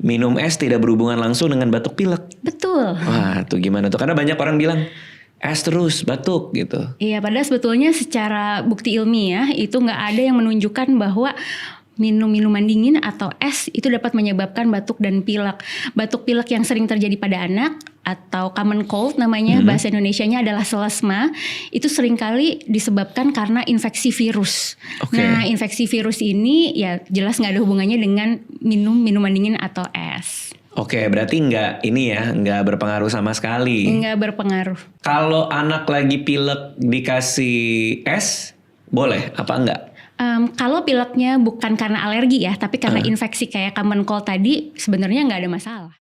minum es tidak berhubungan langsung dengan batuk pilek. Betul. Wah, tuh gimana tuh? Karena banyak orang bilang es terus batuk gitu. Iya, padahal sebetulnya secara bukti ilmiah itu nggak ada yang menunjukkan bahwa minum minuman dingin atau es itu dapat menyebabkan batuk dan pilek. Batuk pilek yang sering terjadi pada anak atau common cold namanya, bahasa Indonesianya adalah selesma, itu seringkali disebabkan karena infeksi virus. Oke. Nah, infeksi virus ini ya jelas nggak ada hubungannya dengan minum minuman dingin atau es. Oke, berarti nggak berpengaruh sama sekali. Nggak berpengaruh. Kalau anak lagi pilek dikasih es, boleh apa enggak? Kalau pileknya bukan karena alergi ya, tapi karena infeksi kayak common cold tadi, sebenarnya nggak ada masalah.